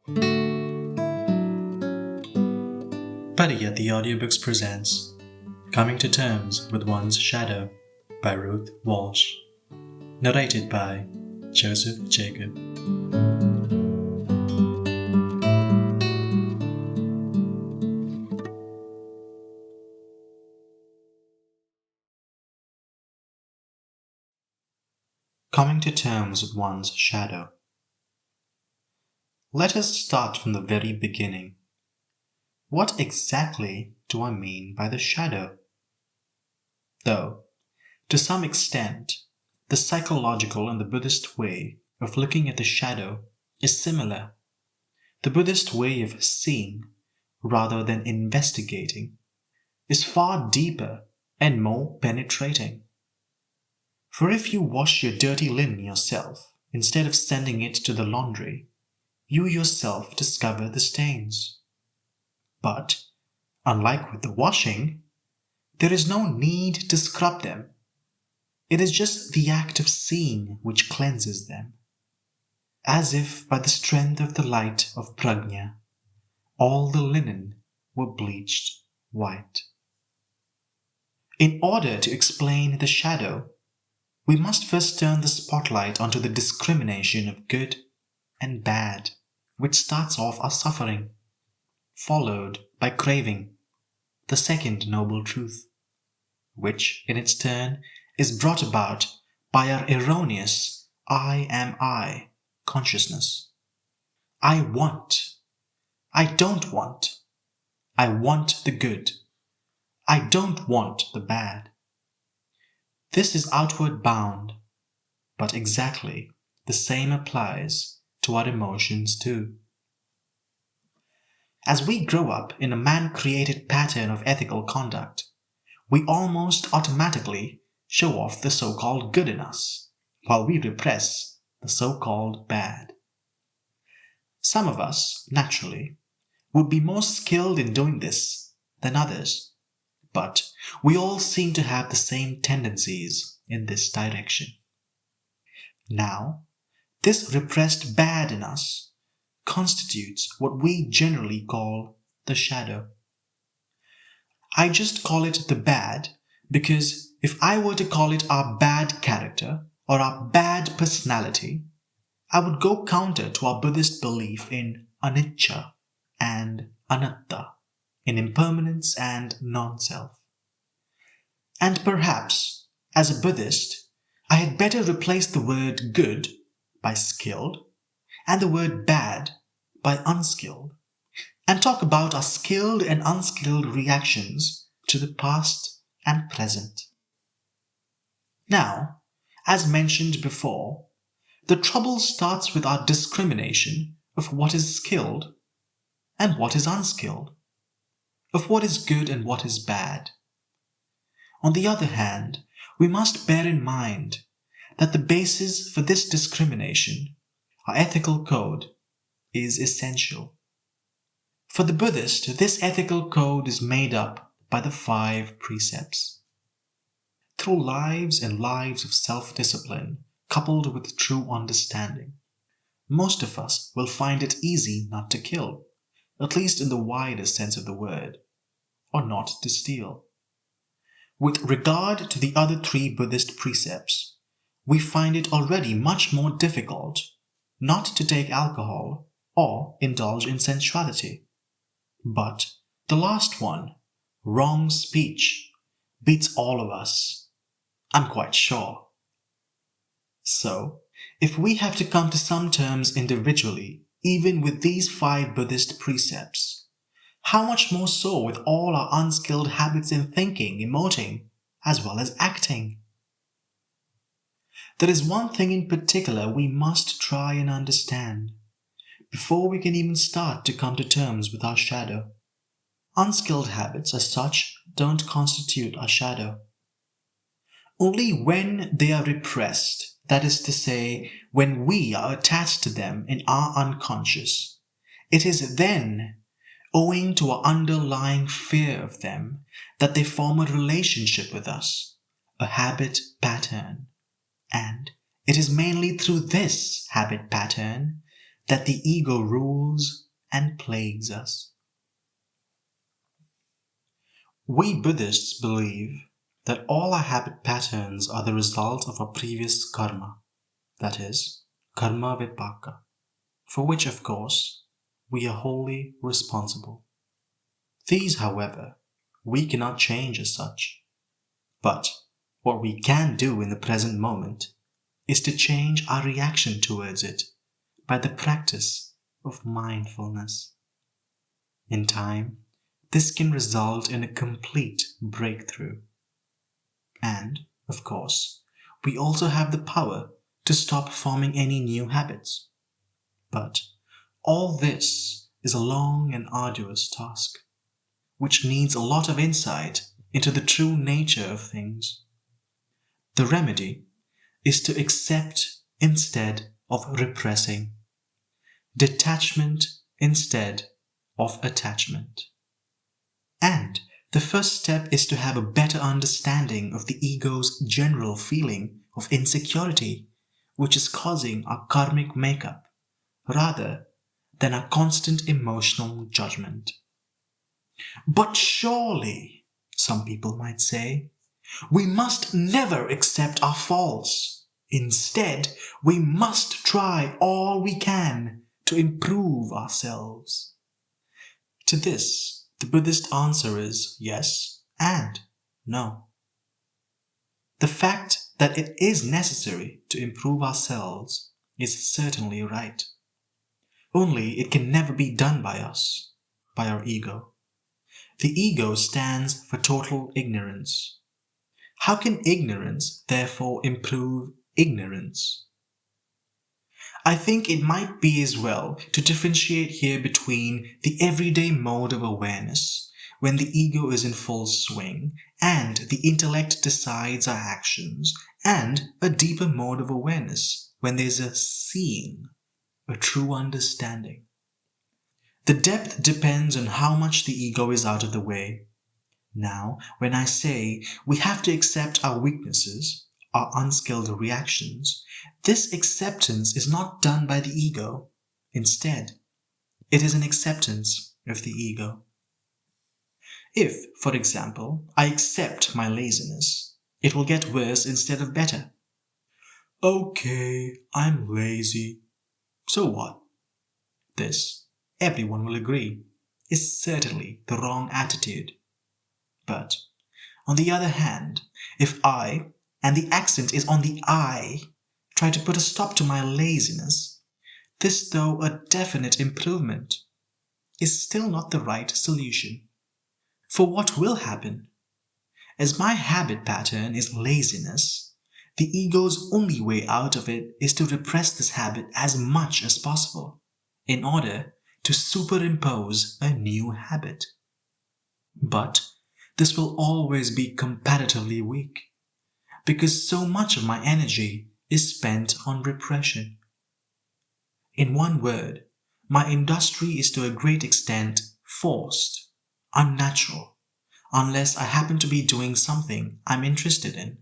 Pariyatti Audiobooks presents Coming to Terms with One's Shadow by Ruth Walshe. Narrated by Joseph Jacob. Coming to terms with one's shadow. Let us start from the very beginning. What exactly do I mean by the shadow? Though, to some extent, the psychological and the Buddhist way of looking at the shadow is similar. The Buddhist way of seeing, rather than investigating, is far deeper and more penetrating. For if you wash your dirty linen yourself, instead of sending it to the laundry, you yourself discover the stains. But, unlike with the washing, there is no need to scrub them. It is just the act of seeing which cleanses them. As if by the strength of the light of prajna, all the linen were bleached white. In order to explain the shadow, we must first turn the spotlight onto the discrimination of good and bad, which starts off our suffering, followed by craving, the second noble truth, which in its turn is brought about by our erroneous I am I consciousness. I want. I don't want. I want the good. I don't want the bad. This is outward bound, but exactly the same applies to our emotions too. As we grow up in a man-created pattern of ethical conduct, we almost automatically show off the so-called good in us, while we repress the so-called bad. Some of us, naturally, would be more skilled in doing this than others, but we all seem to have the same tendencies in this direction. Now, this repressed bad in us constitutes what we generally call the shadow. I just call it the bad because if I were to call it our bad character or our bad personality, I would go counter to our Buddhist belief in anicca and anatta, in impermanence and non-self. And perhaps, as a Buddhist, I had better replace the word good by skilled and the word bad by unskilled, and talk about our skilled and unskilled reactions to the past and present. Now, as mentioned before, the trouble starts with our discrimination of what is skilled and what is unskilled, of what is good and what is bad. On the other hand, we must bear in mind that the basis for this discrimination, our ethical code, is essential. For the Buddhist, this ethical code is made up by the 5 precepts. Through lives and lives of self-discipline, coupled with true understanding, most of us will find it easy not to kill, at least in the widest sense of the word, or not to steal. With regard to the other 3 Buddhist precepts, we find it already much more difficult not to take alcohol or indulge in sensuality. But the last one, wrong speech, beats all of us, I'm quite sure. So, if we have to come to some terms individually, even with these 5 Buddhist precepts, how much more so with all our unskilled habits in thinking, emoting, as well as acting? There is one thing in particular we must try and understand before we can even start to come to terms with our shadow. Unskilled habits as such don't constitute our shadow. Only when they are repressed, that is to say, when we are attached to them in our unconscious, it is then, owing to our underlying fear of them, that they form a relationship with us, a habit pattern. And it is mainly through this habit pattern that the ego rules and plagues us. We Buddhists believe that all our habit patterns are the result of our previous karma, that is, karma vipaka, for which, of course, we are wholly responsible. These, however, we cannot change as such. But what we can do in the present moment is to change our reaction towards it by the practice of mindfulness. In time, this can result in a complete breakthrough. And, of course, we also have the power to stop forming any new habits. But all this is a long and arduous task, which needs a lot of insight into the true nature of things. The remedy is to accept instead of repressing, detachment instead of attachment. And the first step is to have a better understanding of the ego's general feeling of insecurity, which is causing our karmic makeup, rather than our constant emotional judgment. But surely, some people might say, we must never accept our faults. Instead, we must try all we can to improve ourselves. To this, the Buddhist answer is yes and no. The fact that it is necessary to improve ourselves is certainly right. Only it can never be done by us, by our ego. The ego stands for total ignorance. How can ignorance therefore improve ignorance? I think it might be as well to differentiate here between the everyday mode of awareness, when the ego is in full swing and the intellect decides our actions, and a deeper mode of awareness, when there's a seeing, a true understanding. The depth depends on how much the ego is out of the way. Now, when I say we have to accept our weaknesses, our unskilled reactions, this acceptance is not done by the ego. Instead, it is an acceptance of the ego. If, for example, I accept my laziness, it will get worse instead of better. Okay, I'm lazy. So what? This, everyone will agree, is certainly the wrong attitude. But, on the other hand, if I, and the accent is on the I, try to put a stop to my laziness, this, though a definite improvement, is still not the right solution. For what will happen? As my habit pattern is laziness, the ego's only way out of it is to repress this habit as much as possible, in order to superimpose a new habit. But this will always be comparatively weak, because so much of my energy is spent on repression. In one word, my industry is to a great extent forced, unnatural, unless I happen to be doing something I'm interested in.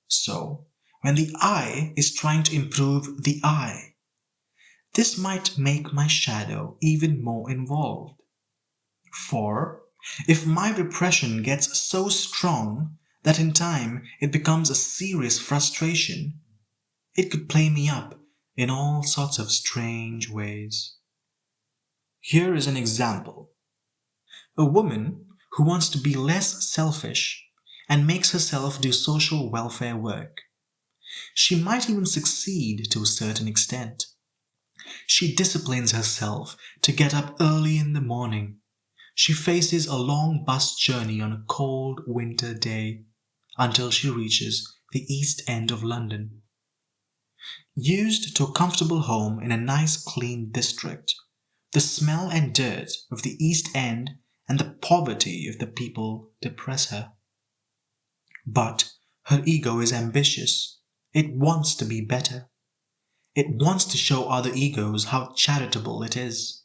So, when the I is trying to improve the I, this might make my shadow even more involved. For, if my repression gets so strong that in time it becomes a serious frustration, it could play me up in all sorts of strange ways. Here is an example. A woman who wants to be less selfish and makes herself do social welfare work. She might even succeed to a certain extent. She disciplines herself to get up early in the morning. She faces a long bus journey on a cold winter day until she reaches the East End of London. Used to a comfortable home in a nice clean district, the smell and dirt of the East End and the poverty of the people depress her. But her ego is ambitious. It wants to be better. It wants to show other egos how charitable it is.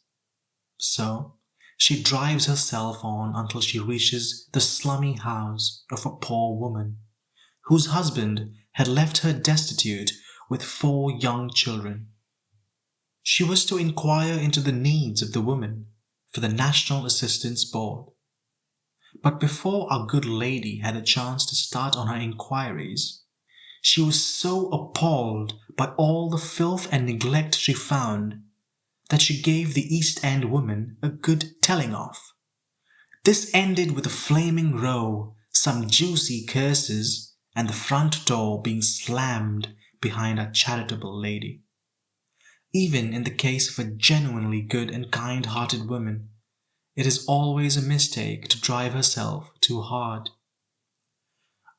So, she drives herself on until she reaches the slummy house of a poor woman, whose husband had left her destitute with 4 young children. She was to inquire into the needs of the woman for the National Assistance Board. But before our good lady had a chance to start on her inquiries, she was so appalled by all the filth and neglect she found that she gave the East End woman a good telling off. This ended with a flaming row, some juicy curses, and the front door being slammed behind our charitable lady. Even in the case of a genuinely good and kind-hearted woman, it is always a mistake to drive herself too hard.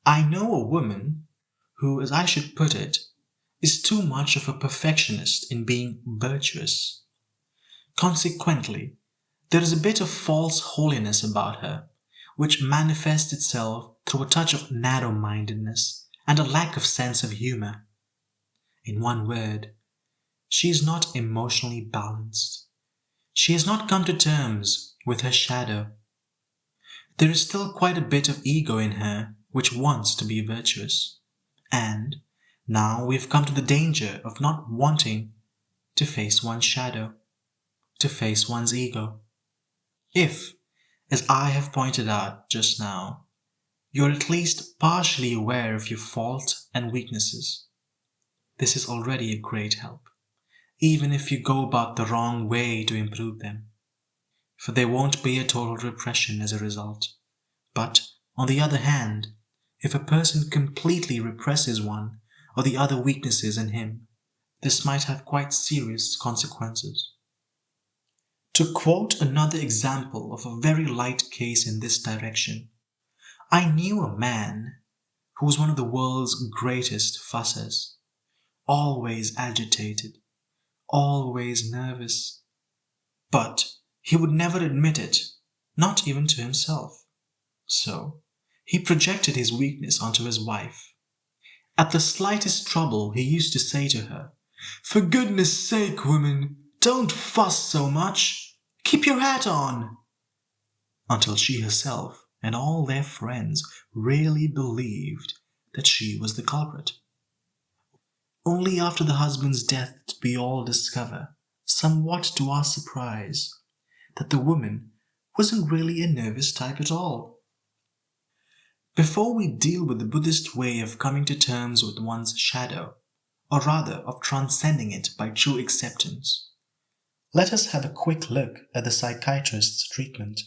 I know a woman who, as I should put it, is too much of a perfectionist in being virtuous. Consequently, there is a bit of false holiness about her, which manifests itself through a touch of narrow-mindedness and a lack of sense of humor. In one word, she is not emotionally balanced. She has not come to terms with her shadow. There is still quite a bit of ego in her which wants to be virtuous. And now we've come to the danger of not wanting to face one's shadow, to face one's ego. If, as I have pointed out just now, you're at least partially aware of your faults and weaknesses, this is already a great help, even if you go about the wrong way to improve them. For there won't be a total repression as a result. But, on the other hand, if a person completely represses one or the other weaknesses in him, this might have quite serious consequences. To quote another example of a very light case in this direction, I knew a man who was one of the world's greatest fussers, always agitated, always nervous. But he would never admit it, not even to himself. So, he projected his weakness onto his wife. At the slightest trouble, he used to say to her, "For goodness sake, woman, don't fuss so much. Keep your hat on." Until she herself and all their friends really believed that she was the culprit. Only after the husband's death did we all discover, somewhat to our surprise, that the woman wasn't really a nervous type at all. Before we deal with the Buddhist way of coming to terms with one's shadow, or rather of transcending it by true acceptance, let us have a quick look at the psychiatrist's treatment.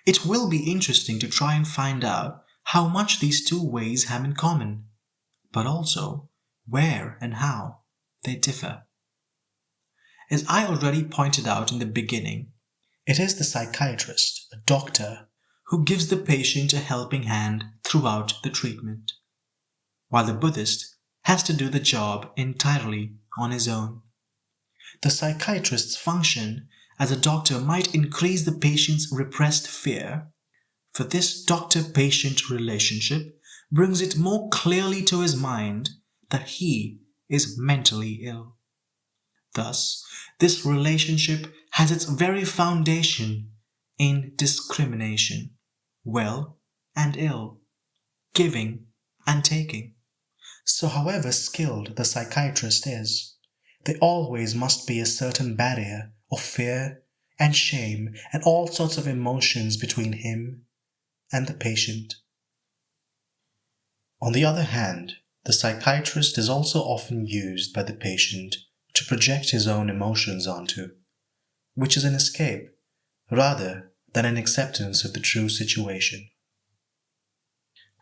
It will be interesting to try and find out how much these two ways have in common, but also where and how they differ. As I already pointed out in the beginning, it is the psychiatrist, a doctor, who gives the patient a helping hand throughout the treatment, while the Buddhist has to do the job entirely on his own. The psychiatrist's function as a doctor might increase the patient's repressed fear, for this doctor-patient relationship brings it more clearly to his mind that he is mentally ill. Thus, this relationship has its very foundation in discrimination, well and ill, giving and taking. So however skilled the psychiatrist is, there always must be a certain barrier of fear and shame and all sorts of emotions between him and the patient. On the other hand, the psychiatrist is also often used by the patient to project his own emotions onto, which is an escape rather than an acceptance of the true situation.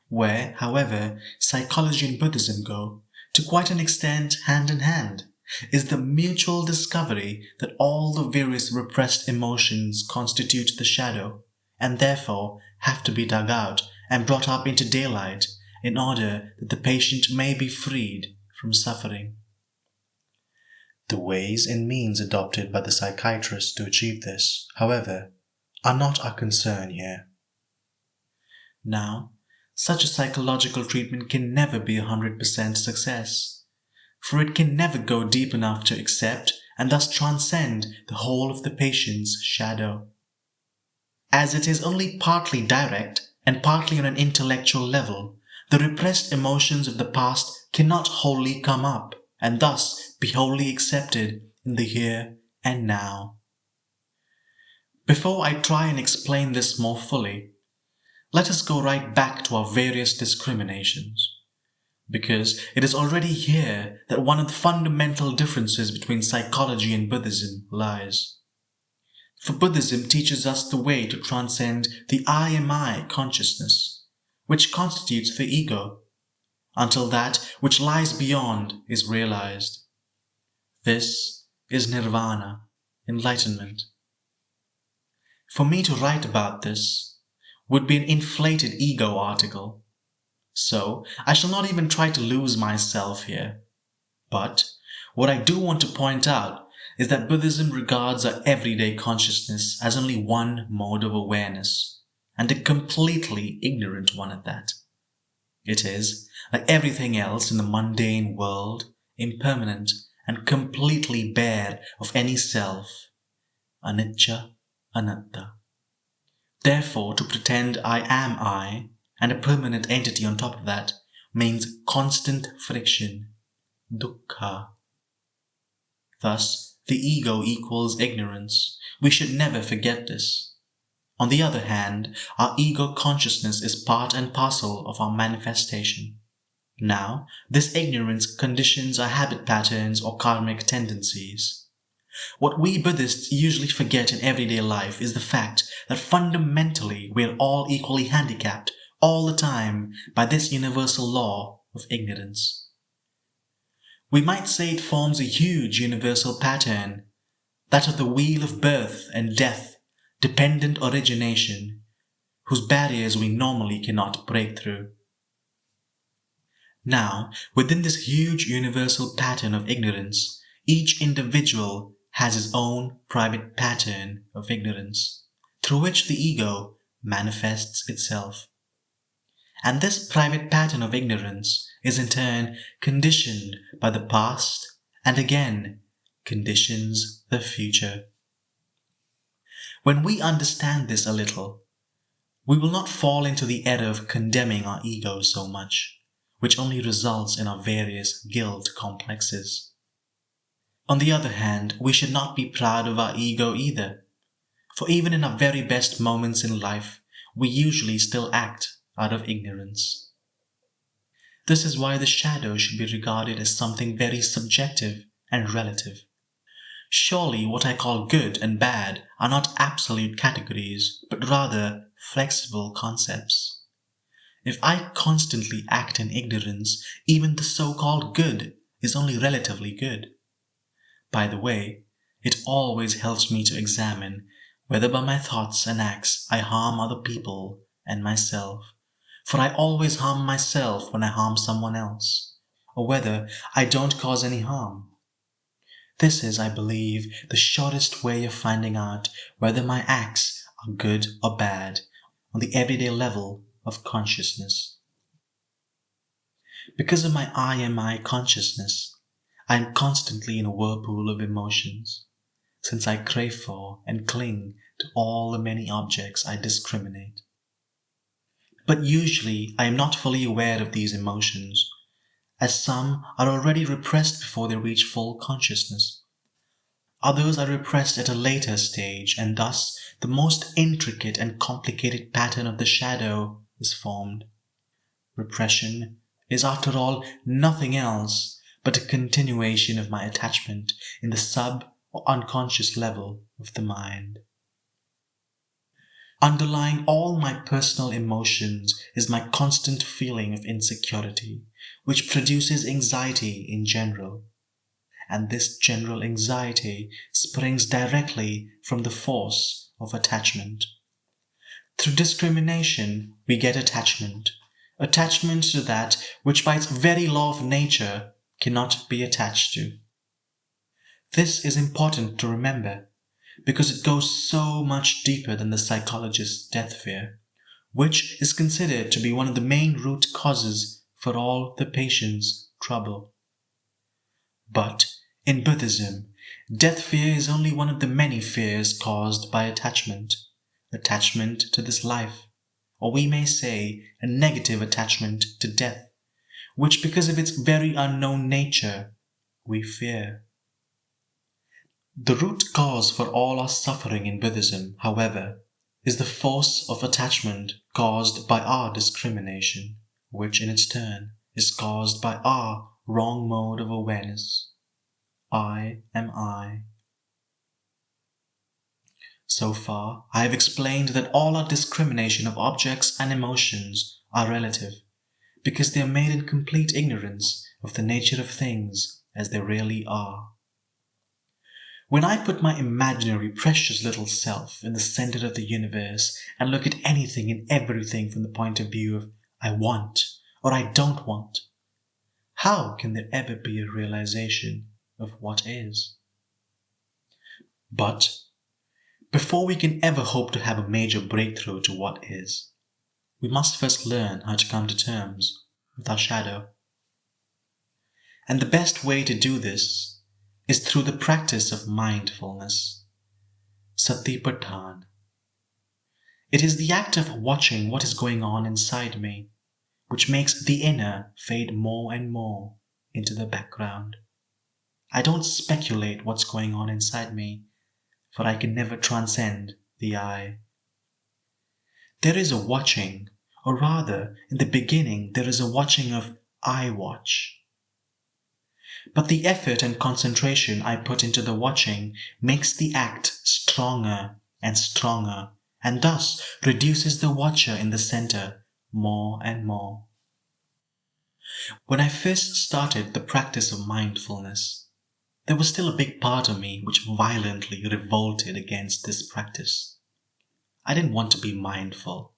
Where, however, psychology and Buddhism go, to quite an extent hand in hand, is the mutual discovery that all the various repressed emotions constitute the shadow, and therefore have to be dug out and brought up into daylight in order that the patient may be freed from suffering. The ways and means adopted by the psychiatrist to achieve this, however, are not our concern here. Now, such a psychological treatment can never be 100% success, for it can never go deep enough to accept and thus transcend the whole of the patient's shadow. As it is only partly direct and partly on an intellectual level, the repressed emotions of the past cannot wholly come up and thus be wholly accepted in the here and now. Before I try and explain this more fully, let us go right back to our various discriminations, because it is already here that one of the fundamental differences between psychology and Buddhism lies. For Buddhism teaches us the way to transcend the I am I consciousness, which constitutes the ego, until that which lies beyond is realized. This is nirvana, enlightenment. For me to write about this would be an inflated ego article, so I shall not even try to lose myself here. But what I do want to point out is that Buddhism regards our everyday consciousness as only one mode of awareness, and a completely ignorant one at that. It is, like everything else in the mundane world, impermanent and completely bare of any self, anicca, anatta. Therefore, to pretend I am I, and a permanent entity on top of that, means constant friction, dukkha. Thus, the ego equals ignorance. We should never forget this. On the other hand, our ego consciousness is part and parcel of our manifestation. Now, this ignorance conditions our habit patterns or karmic tendencies. What we Buddhists usually forget in everyday life is the fact that fundamentally we're all equally handicapped all the time by this universal law of ignorance. We might say it forms a huge universal pattern, that of the wheel of birth and death, dependent origination, whose barriers we normally cannot break through. Now, within this huge universal pattern of ignorance, each individual has his own private pattern of ignorance, through which the ego manifests itself. And this private pattern of ignorance is in turn conditioned by the past and again conditions the future. When we understand this a little, we will not fall into the error of condemning our ego so much, which only results in our various guilt complexes. On the other hand, we should not be proud of our ego either, for even in our very best moments in life, we usually still act out of ignorance. This is why the shadow should be regarded as something very subjective and relative. Surely what I call good and bad are not absolute categories, but rather flexible concepts. If I constantly act in ignorance, even the so-called good is only relatively good. By the way, it always helps me to examine whether by my thoughts and acts I harm other people and myself, for I always harm myself when I harm someone else, or whether I don't cause any harm. This is, I believe, the shortest way of finding out whether my acts are good or bad on the everyday level of consciousness. Because of my I am I consciousness, I am constantly in a whirlpool of emotions, since I crave for and cling to all the many objects I discriminate. But usually I am not fully aware of these emotions, as some are already repressed before they reach full consciousness. Others are repressed at a later stage, and thus the most intricate and complicated pattern of the shadow is formed. Repression is, after all, nothing else but a continuation of my attachment in the sub- or unconscious level of the mind. Underlying all my personal emotions is my constant feeling of insecurity, which produces anxiety in general. And this general anxiety springs directly from the force of attachment. Through discrimination, we get attachment to that which by its very law of nature cannot be attached to. This is important to remember, because it goes so much deeper than the psychologist's death fear, which is considered to be one of the main root causes for all the patient's trouble. But in Buddhism, death fear is only one of the many fears caused by attachment to this life, or we may say a negative attachment to death, which because of its very unknown nature we fear. The root cause for all our suffering in Buddhism, however, is the force of attachment caused by our discrimination, which in its turn is caused by our wrong mode of awareness. I am I. So far, I have explained that all our discrimination of objects and emotions are relative, because they are made in complete ignorance of the nature of things as they really are. When I put my imaginary precious little self in the center of the universe and look at anything and everything from the point of view of I want or I don't want, how can there ever be a realization of what is? But before we can ever hope to have a major breakthrough to what is, we must first learn how to come to terms with our shadow. And the best way to do this is through the practice of mindfulness, satipatthana. It is the act of watching what is going on inside me, which makes the inner fade more and more into the background. I don't speculate what's going on inside me, for I can never transcend the I. There is a watching, or rather, in the beginning, there is a watching of I watch. But the effort and concentration I put into the watching makes the act stronger and stronger, and thus reduces the watcher in the center more and more. When I first started the practice of mindfulness, there was still a big part of me which violently revolted against this practice. I didn't want to be mindful.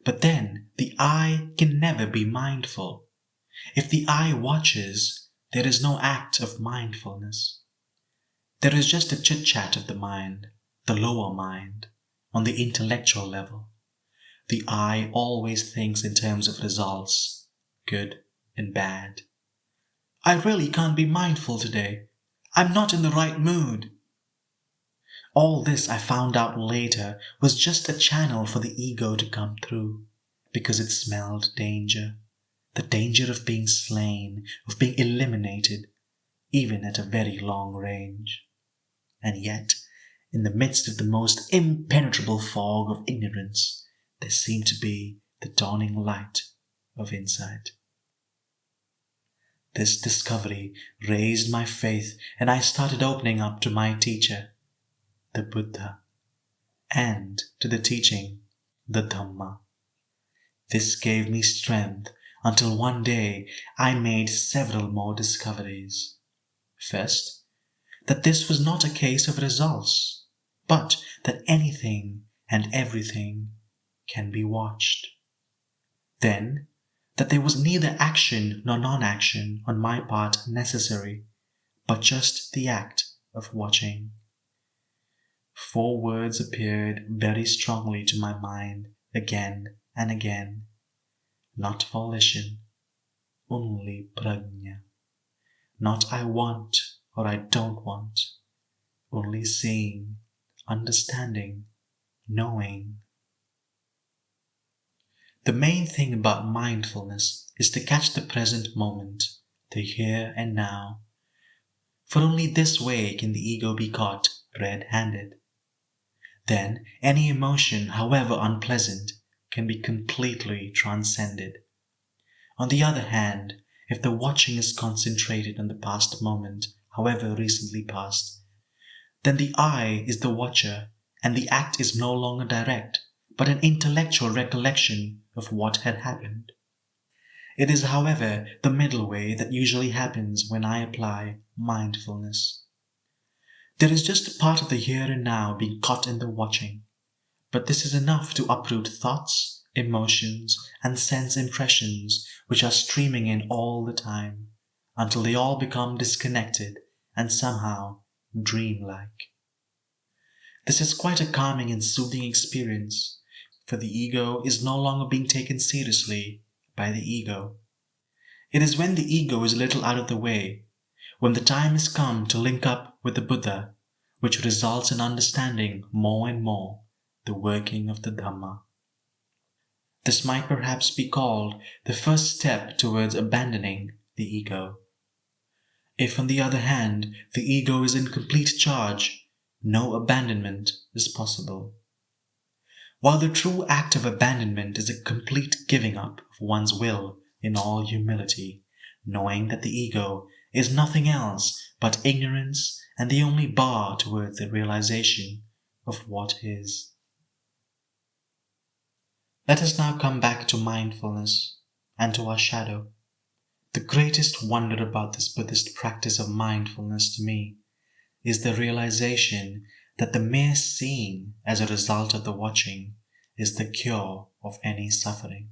But then the I can never be mindful. If the I watches, there is no act of mindfulness. There is just a chit-chat of the mind, the lower mind, on the intellectual level. The I always thinks in terms of results, good and bad. I really can't be mindful today. I'm not in the right mood. All this I found out later was just a channel for the ego to come through, because it smelled danger. The danger of being slain, of being eliminated, even at a very long range. And yet, in the midst of the most impenetrable fog of ignorance, there seemed to be the dawning light of insight. This discovery raised my faith, and I started opening up to my teacher, the Buddha, and to the teaching, the Dhamma. This gave me strength until one day I made several more discoveries. First, that this was not a case of results, but that anything and everything can be watched. Then, that there was neither action nor non-action on my part necessary, but just the act of watching. 4 words appeared very strongly to my mind again and again. Not volition, only prajna. Not I want or I don't want, only seeing, understanding, knowing. The main thing about mindfulness is to catch the present moment, the here and now, for only this way can the ego be caught red-handed. Then any emotion, however unpleasant, can be completely transcended. On the other hand, if the watching is concentrated on the past moment, however recently past, then the I is the watcher, and the act is no longer direct, but an intellectual recollection of what had happened. It is, however, the middle way that usually happens when I apply mindfulness. There is just a part of the here and now being caught in the watching, but this is enough to uproot thoughts, emotions, and sense impressions which are streaming in all the time, until they all become disconnected and somehow dreamlike. This is quite a calming and soothing experience, for the ego is no longer being taken seriously by the ego. It is when the ego is a little out of the way, when the time has come to link up with the Buddha, which results in understanding more and more the working of the Dhamma. This might perhaps be called the first step towards abandoning the ego. If, on the other hand, the ego is in complete charge, no abandonment is possible. While the true act of abandonment is a complete giving up of one's will in all humility, knowing that the ego is nothing else but ignorance and the only bar towards the realization of what is. Let us now come back to mindfulness and to our shadow. The greatest wonder about this Buddhist practice of mindfulness to me is the realization that the mere seeing as a result of the watching is the cure of any suffering.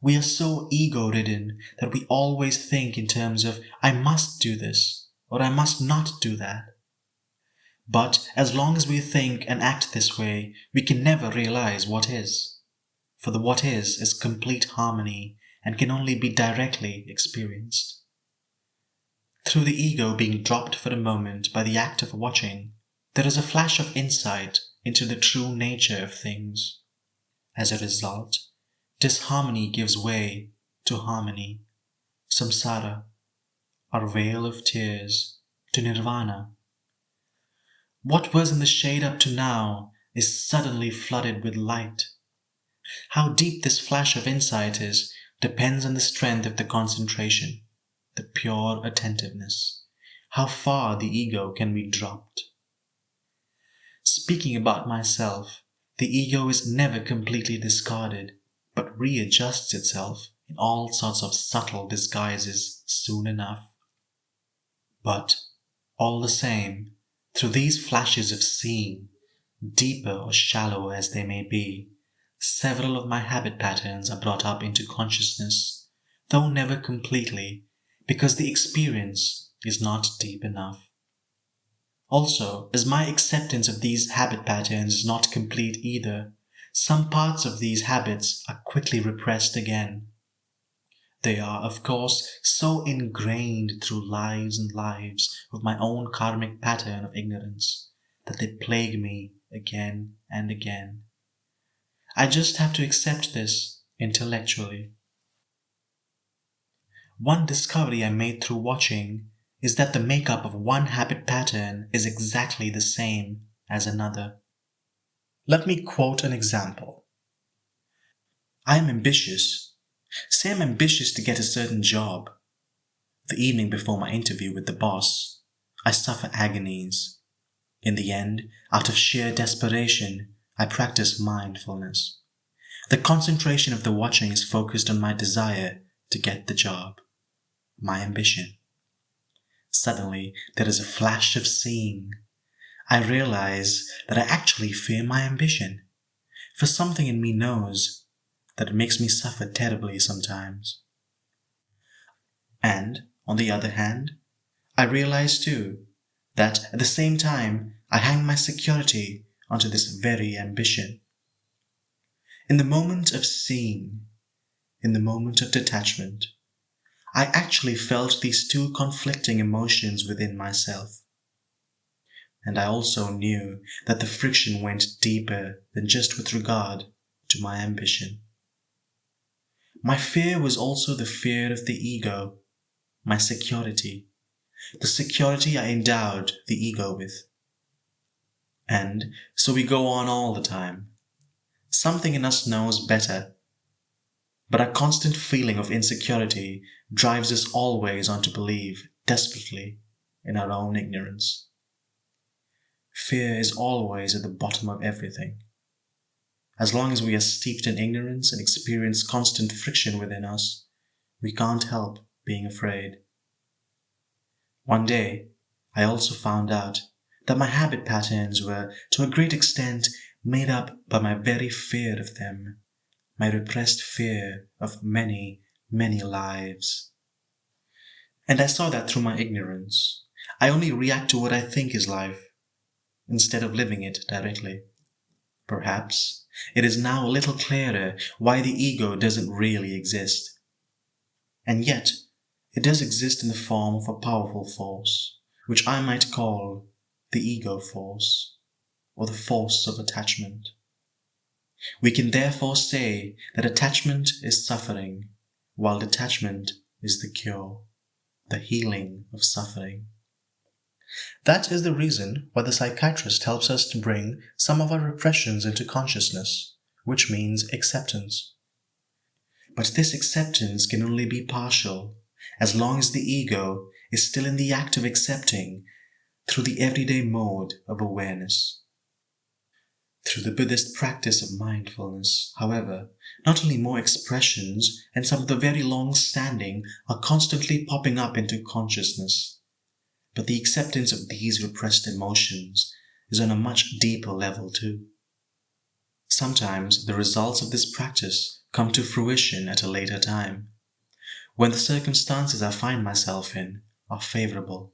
We are so ego-ridden that we always think in terms of, I must do this, or I must not do that. But as long as we think and act this way, we can never realize what is. For the what is complete harmony and can only be directly experienced. Through the ego being dropped for a moment by the act of watching, there is a flash of insight into the true nature of things. As a result, disharmony gives way to harmony, samsara, our veil of tears, to nirvana. What was in the shade up to now is suddenly flooded with light. How deep this flash of insight is depends on the strength of the concentration, the pure attentiveness, how far the ego can be dropped. Speaking about myself, the ego is never completely discarded, but readjusts itself in all sorts of subtle disguises soon enough. But, all the same, through these flashes of seeing, deeper or shallow as they may be, several of my habit patterns are brought up into consciousness, though never completely, because the experience is not deep enough. Also, as my acceptance of these habit patterns is not complete either, some parts of these habits are quickly repressed again. They are, of course, so ingrained through lives and lives of my own karmic pattern of ignorance that they plague me again and again. I just have to accept this intellectually. One discovery I made through watching is that the makeup of one habit pattern is exactly the same as another. Let me quote an example. I am ambitious. Say I'm ambitious to get a certain job. The evening before my interview with the boss, I suffer agonies. In the end, out of sheer desperation, I practice mindfulness. The concentration of the watching is focused on my desire to get the job, my ambition. Suddenly, there is a flash of seeing. I realize that I actually fear my ambition, for something in me knows that it makes me suffer terribly sometimes. And, on the other hand, I realize too that at the same time I hang my security onto this very ambition. In the moment of seeing, in the moment of detachment, I actually felt these two conflicting emotions within myself. And I also knew that the friction went deeper than just with regard to my ambition. My fear was also the fear of the ego, my security, the security I endowed the ego with. And so we go on all the time. Something in us knows better, but our constant feeling of insecurity drives us always on to believe desperately in our own ignorance. Fear is always at the bottom of everything. As long as we are steeped in ignorance and experience constant friction within us, we can't help being afraid. One day, I also found out that my habit patterns were, to a great extent, made up by my very fear of them, my repressed fear of many, many lives. And I saw that through my ignorance. I only react to what I think is life, instead of living it directly. Perhaps it is now a little clearer why the ego doesn't really exist. And yet, it does exist in the form of a powerful force, which I might call the ego force, or the force of attachment. We can therefore say that attachment is suffering, while detachment is the cure, the healing of suffering. That is the reason why the psychiatrist helps us to bring some of our repressions into consciousness, which means acceptance. But this acceptance can only be partial, as long as the ego is still in the act of accepting through the everyday mode of awareness. Through the Buddhist practice of mindfulness, however, not only more expressions and some of the very long-standing are constantly popping up into consciousness, but the acceptance of these repressed emotions is on a much deeper level too. Sometimes the results of this practice come to fruition at a later time, when the circumstances I find myself in are favorable.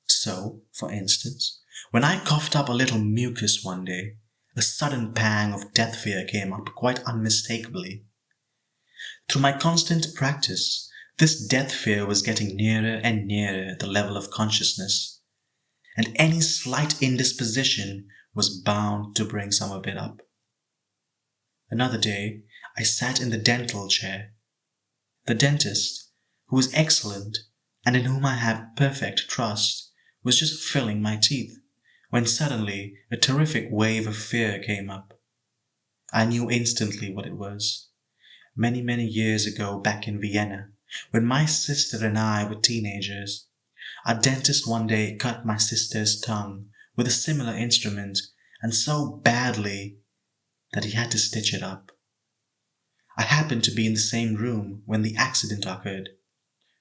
So, for instance, when I coughed up a little mucus one day, a sudden pang of death fear came up quite unmistakably. Through my constant practice, this death fear was getting nearer and nearer the level of consciousness, and any slight indisposition was bound to bring some of it up. Another day, I sat in the dental chair. The dentist, who was excellent and in whom I have perfect trust, was just filling my teeth, when suddenly a terrific wave of fear came up. I knew instantly what it was. Many, many years ago back in Vienna, when my sister and I were teenagers, our dentist one day cut my sister's tongue with a similar instrument, and so badly that he had to stitch it up. I happened to be in the same room when the accident occurred.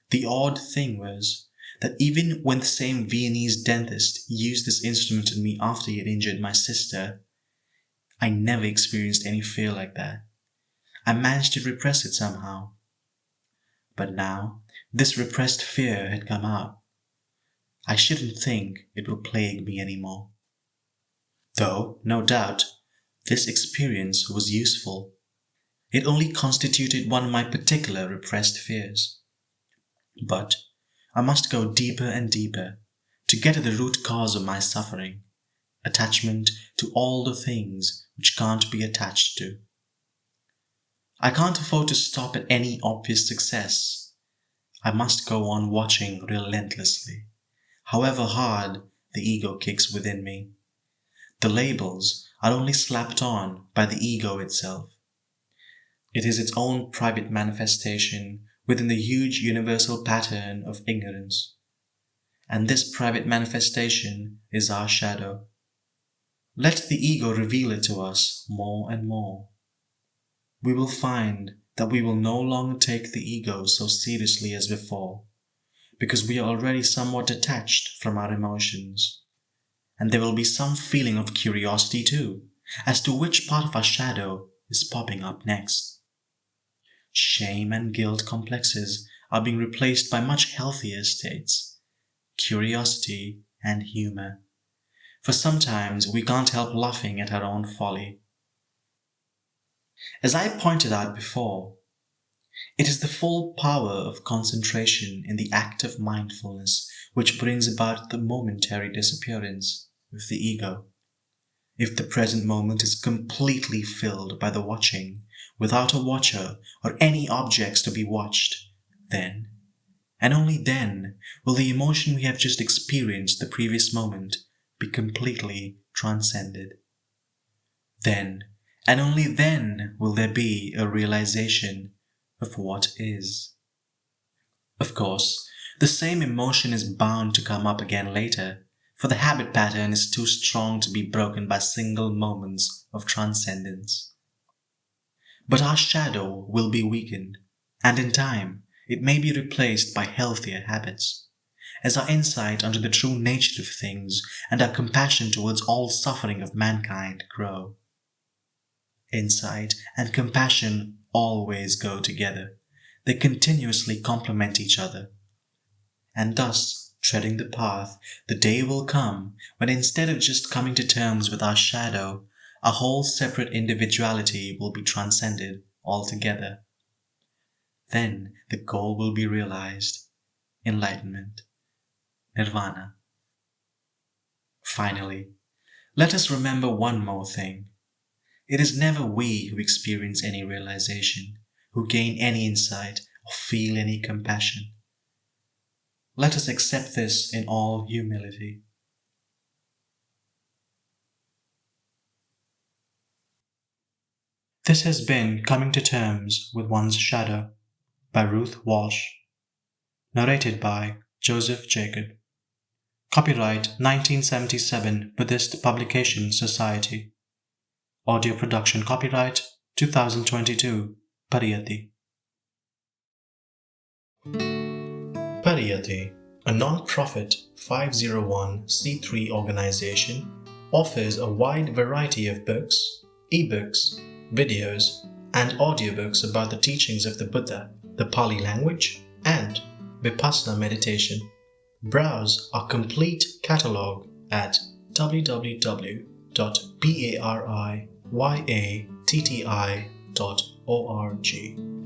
The odd thing was that even when the same Viennese dentist used this instrument on me after he had injured my sister, I never experienced any fear like that. I managed to repress it somehow. But now, this repressed fear had come out. I shouldn't think it will plague me anymore. Though, no doubt, this experience was useful. It only constituted one of my particular repressed fears. But I must go deeper and deeper to get at the root cause of my suffering, attachment to all the things which can't be attached to. I can't afford to stop at any obvious success. I must go on watching relentlessly, however hard the ego kicks within me. The labels are only slapped on by the ego itself. It is its own private manifestation within the huge universal pattern of ignorance. And this private manifestation is our shadow. Let the ego reveal it to us more and more. We will find that we will no longer take the ego so seriously as before, because we are already somewhat detached from our emotions. And there will be some feeling of curiosity too, as to which part of our shadow is popping up next. Shame and guilt complexes are being replaced by much healthier states, curiosity and humor. For sometimes we can't help laughing at our own folly. As I pointed out before, it is the full power of concentration in the act of mindfulness which brings about the momentary disappearance of the ego. If the present moment is completely filled by the watching, without a watcher or any objects to be watched, then, and only then, will the emotion we have just experienced the previous moment be completely transcended. Then, and only then, will there be a realization of what is. Of course, the same emotion is bound to come up again later, for the habit pattern is too strong to be broken by single moments of transcendence. But our shadow will be weakened, and in time it may be replaced by healthier habits, as our insight into the true nature of things and our compassion towards all suffering of mankind grow. Insight and compassion always go together. They continuously complement each other. And thus, treading the path, the day will come when instead of just coming to terms with our shadow, a whole separate individuality will be transcended altogether. Then the goal will be realized, enlightenment, nirvana. Finally, let us remember one more thing. It is never we who experience any realization, who gain any insight, or feel any compassion. let us accept this in all humility. This has been Coming to Terms with One's Shadow by Ruth Walshe. Narrated by Joseph Jacob. Copyright 1977 Buddhist Publication Society. Audio production copyright 2022 Pariyatti. Pariyatti, a non-profit 501c3 organization, offers a wide variety of books, eBooks, videos, and audiobooks about the teachings of the Buddha, the Pāli language, and Vipassana meditation. Browse our complete catalog at www.pariyatti.org.